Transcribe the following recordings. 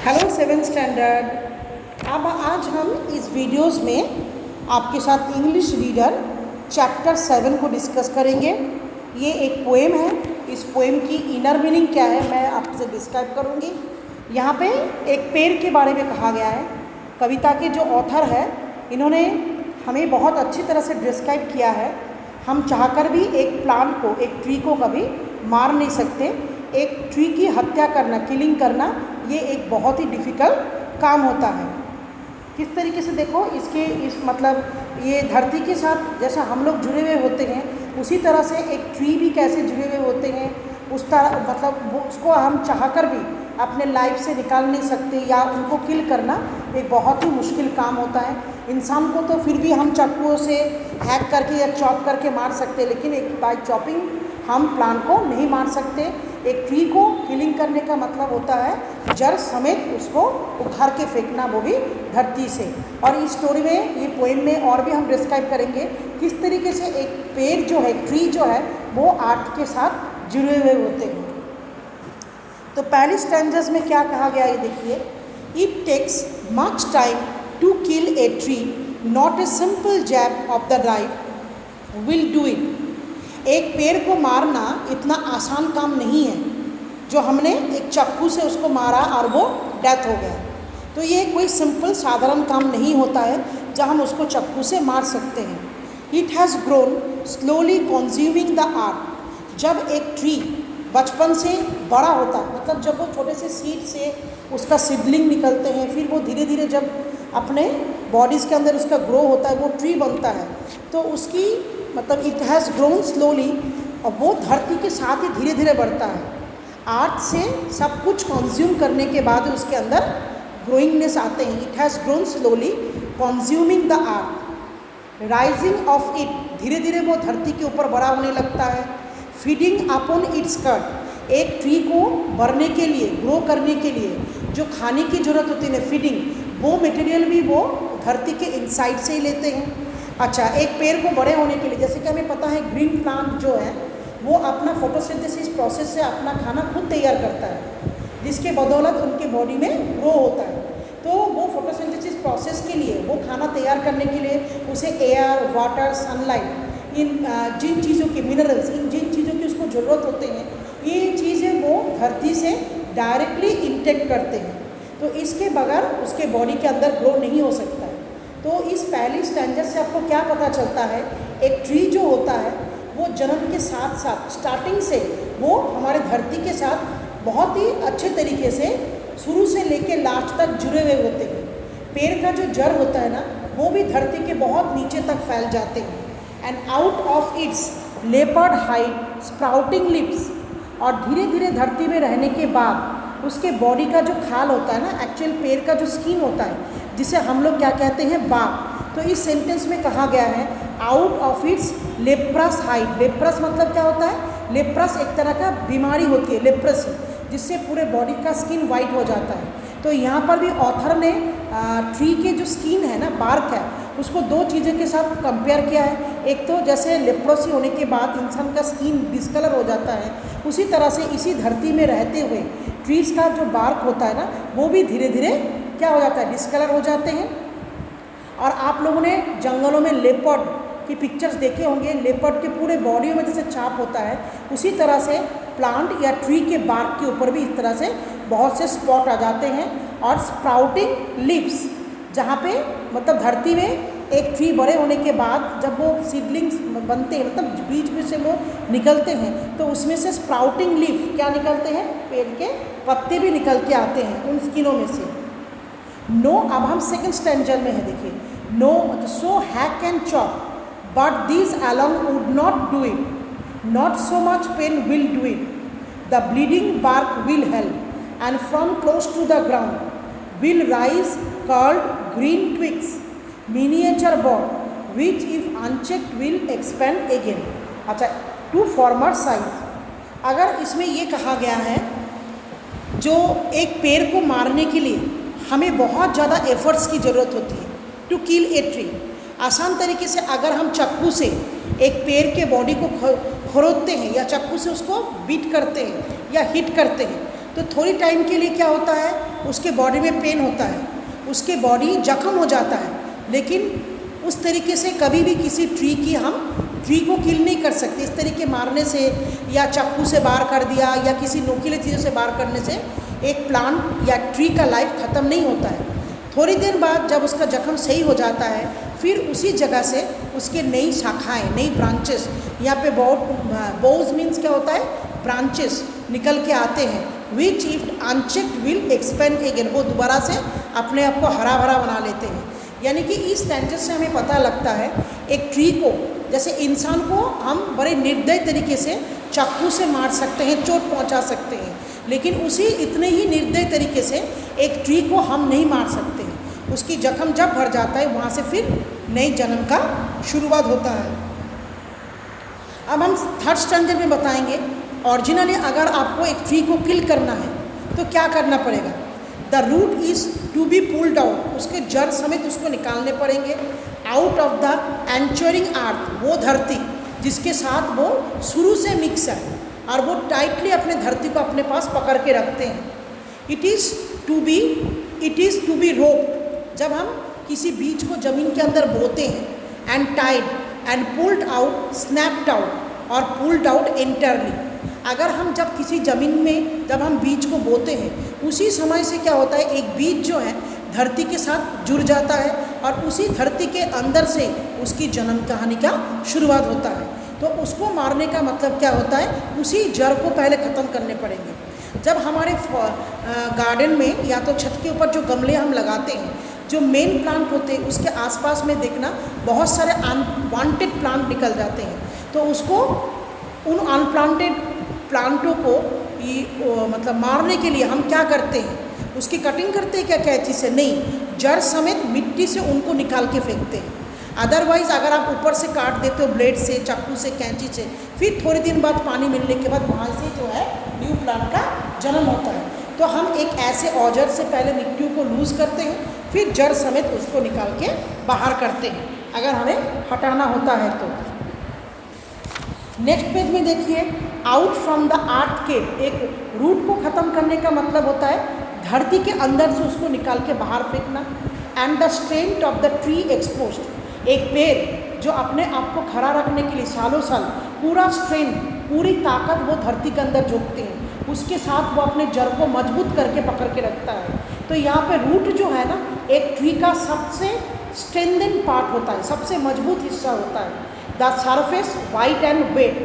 Hello seven standard. अब आज हम इस वीडियोस में आपके साथ इंग्लिश रीडर चैप्टर 7 को डिस्कस करेंगे। ये एक पोएम है। इस पोएम की इनर मीनिंग क्या है मैं आपसे डिस्क्राइब करूँगी। यहाँ पे एक पेड़ के बारे में कहा गया है। कविता के जो ऑथर है इन्होंने हमें बहुत अच्छी तरह से डिस्क्राइब किया है। हम चाहकर भी एक प्लांट को, एक ट्री को कभी मार नहीं सकते। एक ट्री की हत्या करना, किलिंग करना, ये एक बहुत ही डिफ़िकल्ट काम होता है। किस तरीके से देखो इस मतलब ये धरती के साथ जैसा हम लोग जुड़े हुए होते हैं उसी तरह से एक ट्री भी कैसे जुड़े हुए होते हैं उस तरह मतलब उसको हम चाहकर भी अपने लाइफ से निकाल नहीं सकते या उनको किल करना एक बहुत ही मुश्किल काम होता है। इंसान को तो फिर भी हम चाकुओं से हैक करके या चॉप करके मार सकते हैं, लेकिन एक बाय चॉपिंग हम प्लांट को नहीं मार सकते। एक ट्री को किलिंग करने का मतलब होता है जड़ समेत उसको उखाड़ के फेंकना, वो भी धरती से। और इस स्टोरी में, ये पोएम में और भी हम डिस्क्राइब करेंगे किस तरीके से एक पेड़ जो है, ट्री जो है, वो अर्थ के साथ जुड़े हुए होते हैं। तो पहली स्टैंजर्स में क्या कहा गया है देखिए। It takes much time to kill a tree, not a simple jab of the knife will do it. एक पेड़ को मारना इतना आसान काम नहीं है जो हमने एक चाकू से उसको मारा और वो डेथ हो गया। तो ये कोई सिंपल साधारण काम नहीं होता है जहाँ हम उसको चाकू से मार सकते हैं। It has grown slowly consuming the earth. जब एक ट्री बचपन से बड़ा होता है, मतलब जब वो छोटे से सीड से उसका सिडलिंग निकलते हैं, फिर वो धीरे धीरे जब अपने बॉडीज़ के अंदर उसका ग्रो होता है, वो ट्री बनता है, तो उसकी मतलब इट हैज़ ग्रोन स्लोली, और वो धरती के साथ ही धीरे धीरे बढ़ता है। अर्थ से सब कुछ कंज्यूम करने के बाद उसके अंदर ग्रोइंगनेस आते हैं। It has grown slowly consuming the earth, rising of it, धीरे धीरे वो धरती के ऊपर बड़ा होने लगता है। फीडिंग अपॉन इट्स कट, एक ट्री को बढ़ने के लिए, ग्रो करने के लिए जो खाने की ज़रूरत होती है फीडिंग, वो मटेरियल भी वो धरती के इनसाइड से ही लेते हैं। अच्छा, एक पेड़ को बड़े होने के लिए, जैसे कि हमें पता है ग्रीन प्लांट जो है वो अपना फोटोसिंथेसिस प्रोसेस से अपना खाना खुद तैयार करता है, जिसके बदौलत उनके बॉडी में ग्रो होता है। तो वो फोटोसिंथेसिस प्रोसेस के लिए, वो खाना तैयार करने के लिए उसे एयर, वाटर, सनलाइट, इन जिन चीज़ों की, मिनरल्स, इन जिन चीज़ों की उसको ज़रूरत होते हैं, ये चीज़ें वो धरती से डायरेक्टली इंटेक्ट करते हैं। तो इसके बगैर उसके बॉडी के अंदर ग्रो नहीं हो सकता है। तो इस पहली स्टैंडर्ड से आपको क्या पता चलता है, एक ट्री जो होता है वो जन्म के साथ साथ स्टार्टिंग से वो हमारे धरती के साथ बहुत ही अच्छे तरीके से शुरू से लेके लास्ट तक जुड़े हुए होते हैं। पेड़ का जो जड़ होता है ना, वो भी धरती के बहुत नीचे तक फैल जाते हैं। And out of its leopard hide sprouting lips, और धीरे धीरे धरती में रहने के बाद उसके बॉडी का जो खाल होता है ना, एक्चुअल पेड़ का जो स्किन होता है, जिसे हम लोग क्या कहते हैं, बाग। तो इस सेंटेंस में कहा गया है out of its leprous hide. Leprous मतलब क्या होता है, लेप्रस एक तरह का बीमारी होती है, लेप्रेसी, जिससे पूरे बॉडी का स्किन वाइट हो जाता है। तो यहाँ पर भी ऑथर ने ट्री के जो स्किन है ना, बार्क है, उसको दो चीज़ों के साथ कंपेयर किया है। एक तो जैसे लेप्रोसी होने के बाद इंसान का स्किन डिस्कलर हो जाता है, उसी तरह से इसी धरती में रहते हुए ट्रीज़ का जो बार्क होता है ना, वो भी धीरे धीरे क्या हो जाता है, डिस्कलर हो जाते हैं। और आप लोगों ने जंगलों में लेपर्ड की पिक्चर्स देखे होंगे, लेपर्ड के पूरे बॉडी में जैसे छाप होता है, उसी तरह से प्लांट या ट्री के बार्क के ऊपर भी इस तरह से बहुत से स्पॉट आ जाते हैं। और स्प्राउटिंग लिव्स, जहाँ पे मतलब धरती में एक ट्री बड़े होने के बाद जब वो सीडलिंग्स बनते हैं, मतलब बीज में से वो निकलते हैं, तो उसमें से स्प्राउटिंग लीफ क्या निकलते हैं, पेड़ के पत्ते भी निकल के आते हैं उन स्किनों में से। नो, अब हम सेकंड स्टैंजर में है, देखिए। No so hack and chop but these alone would not do it, not so much pain will do it, the bleeding bark will help, and from close to the ground will rise curled green twigs, miniature bud, which if unchecked will expand again. अच्छा, to former size। अगर इसमें ये कहा गया है जो एक पेड़ को मारने के लिए हमें बहुत ज़्यादा एफर्ट्स की ज़रूरत होती है, टू किल ए ट्री। आसान तरीके से अगर हम चाकू से एक पेड़ के बॉडी को खरोदते हैं या चाकू से उसको बीट करते हैं या हिट करते हैं, तो थोड़ी टाइम के लिए क्या होता है, उसके बॉडी में पेन होता है, उसके बॉडी जख्म हो जाता है, लेकिन उस तरीके से कभी भी किसी ट्री को किल नहीं कर सकते। इस तरीके मारने से या चाकू से बार कर दिया या किसी नोकीले चीज़ों से बार करने से एक प्लांट या ट्री का लाइफ ख़त्म नहीं होता है। थोड़ी देर बाद जब उसका जख्म सही हो जाता है, फिर उसी जगह से उसके नई शाखाएं, नई ब्रांचेस, यहाँ पे बोज मीन्स क्या होता है, ब्रांचेस निकल के आते हैं, which if unchecked will expand again, वो दोबारा से अपने आप को हरा भरा बना लेते हैं। यानी कि इस सेंटेंस से हमें पता लगता है एक ट्री को, जैसे इंसान को हम बड़े निर्दयी तरीके से चाकू से मार सकते हैं, चोट पहुंचा सकते हैं, लेकिन उसी इतने ही निर्दयी तरीके से एक ट्री को हम नहीं मार सकते हैं। उसकी जख्म जब भर जाता है, वहाँ से फिर नए जन्म का शुरुआत होता है। अब हम थर्ड स्टैंडर्ड में बताएंगे, ओरिजिनली अगर आपको एक ट्री को किल करना है तो क्या करना पड़ेगा। The root is to be pulled out, उसके जड़ समेत उसको निकालने पड़ेंगे, out of the anchoring earth, वो धरती जिसके साथ वो शुरू से मिक्स है और वो टाइटली अपने धरती को अपने पास पकड़ के रखते हैं। इट इज़ टू बी रोप, जब हम किसी बीज को ज़मीन के अंदर बोते हैं, and tied and pulled out, snapped out और पुल्ड आउट एंटरली। अगर हम जब किसी ज़मीन में जब हम बीज को बोते हैं, उसी समय से क्या होता है, एक बीज जो है धरती के साथ जुड़ जाता है और उसी धरती के अंदर से उसकी जन्म कहानी का शुरुआत होता है। तो उसको मारने का मतलब क्या होता है, उसी जड़ को पहले ख़त्म करने पड़ेंगे। जब हमारे गार्डन में या तो छत के ऊपर जो गमले हम लगाते हैं, जो मेन प्लांट होते हैं उसके आसपास में देखना बहुत सारे अनवांटेड प्लांट निकल जाते हैं, तो उसको उन अनप्लांटेड प्लांटों को मतलब मारने के लिए हम क्या करते हैं, उसकी कटिंग करते हैं क्या कैंची से, नहीं, जड़ समेत मिट्टी से उनको निकाल के फेंकते हैं। अदरवाइज़ अगर आप ऊपर से काट देते हो ब्लेड से, चाकू से, कैंची से, फिर थोड़े दिन बाद पानी मिलने के बाद वहाँ से जो है न्यू प्लांट का जन्म होता है। तो हम एक ऐसे औजार से पहले मिट्टी को लूज़ करते हैं, फिर जड़ समेत उसको निकाल के बाहर करते हैं, अगर हमें हटाना होता है तो। नेक्स्ट पेज में देखिए, आउट फ्रॉम द अर्थ के, एक रूट को ख़त्म करने का मतलब होता है धरती के अंदर से उसको निकाल के बाहर फेंकना। And the strength of the tree exposed, एक पेड़ जो अपने आप को खड़ा रखने के लिए सालों साल पूरा स्ट्रेंथ, पूरी ताकत वो धरती के अंदर झोंकते हैं, उसके साथ वो अपने जड़ को मजबूत करके पकड़ के रखता है। तो यहाँ पे रूट जो है ना, एक ट्री का सबसे स्ट्रेंथन पार्ट होता है, सबसे मजबूत हिस्सा होता है। The surface white and wet,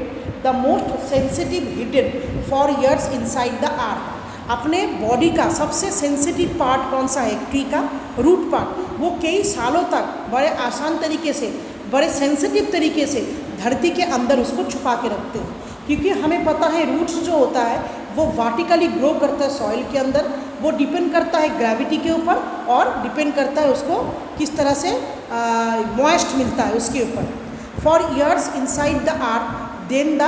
the most sensitive hidden for years inside the earth. अपने बॉडी का सबसे सेंसिटिव पार्ट कौन सा है, ट्री का रूट पार्ट, वो कई सालों तक बड़े आसान तरीके से, बड़े सेंसिटिव तरीके से धरती के अंदर उसको छुपा के रखते हैं। क्योंकि हमें पता है रूट्स जो होता है वो वर्टिकली ग्रो करता है सॉइल के अंदर, वो डिपेंड करता है ग्रेविटी के ऊपर और डिपेंड करता है उसको किस तरह से मॉइस्ट मिलता है उसके ऊपर। For years inside the earth then the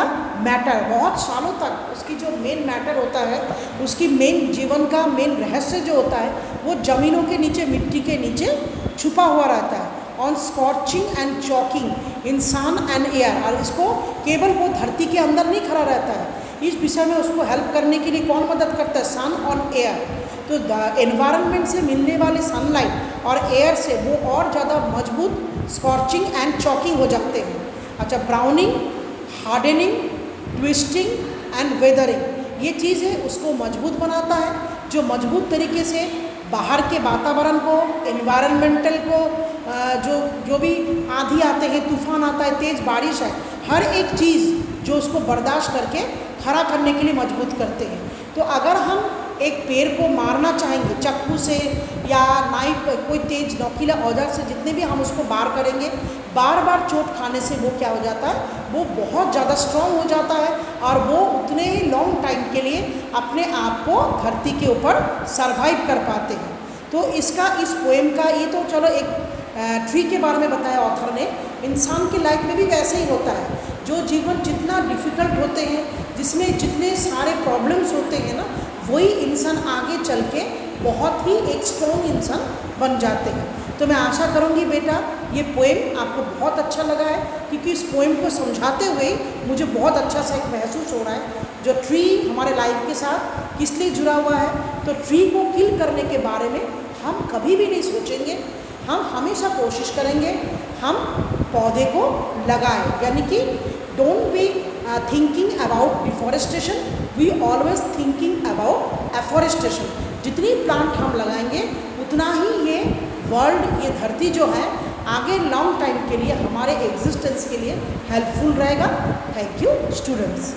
matter, बहुत सालों तक उसकी जो मेन मैटर होता है, उसकी मेन जीवन का मेन रहस्य जो होता है, वो ज़मीनों के नीचे, मिट्टी के नीचे छुपा हुआ रहता है। On scorching and choking in sun and air, और इसको केवल वो धरती के अंदर नहीं खड़ा रहता है, इस विषय में उसको हेल्प करने के लिए कौन मदद करता है, सन और एयर। तो एनवायरनमेंट से मिलने वाले सनलाइट और एयर से वो और ज़्यादा मजबूत स्कॉर्चिंग एंड चॉकिंग हो जाते हैं। अच्छा, browning, hardening, twisting and weathering, ये चीज़ है उसको मजबूत बनाता है, जो मजबूत तरीके से बाहर के वातावरण को, एनवायरमेंटल को, जो भी आंधी आते हैं, तूफान आता है, तेज़ बारिश है, हर एक चीज़ जो उसको बर्दाश्त करके खड़ा करने के लिए मजबूत करते हैं। तो अगर हम एक पेड़ को मारना चाहेंगे चाकू से या नाइफ, कोई तेज नोकीला औजार से, जितने भी हम उसको बार करेंगे, बार बार चोट खाने से वो क्या हो जाता है, वो बहुत ज़्यादा स्ट्रॉन्ग हो जाता है और वो उतने ही लॉन्ग टाइम के लिए अपने आप को धरती के ऊपर सरवाइव कर पाते हैं। तो इसका, इस पोएम का, ये तो चलो एक ट्री के बारे में बताया ऑथर ने, इंसान की लाइफ में भी वैसे ही होता है। जो जीवन जितना डिफ़िकल्ट होते हैं, जिसमें जितने सारे प्रॉब्लम्स होते हैं ना, वही इंसान आगे चल के बहुत ही एक स्ट्रॉन्ग इंसान बन जाते हैं। तो मैं आशा करूँगी बेटा ये पोएम आपको बहुत अच्छा लगा है, क्योंकि इस पोएम को समझाते हुए मुझे बहुत अच्छा सा एक महसूस हो रहा है। जो ट्री हमारे लाइफ के साथ किस लिए जुड़ा हुआ है, तो ट्री को किल करने के बारे में हम कभी भी नहीं सोचेंगे। हम हमेशा कोशिश करेंगे हम पौधे को लगाएं, यानी कि don't be thinking about deforestation, we always thinking about afforestation. जितनी प्लांट हम लगाएंगे उतना ही ये वर्ल्ड, ये धरती जो है आगे लॉन्ग टाइम के लिए हमारे एग्जिस्टेंस के लिए हेल्पफुल रहेगा। Thank you students.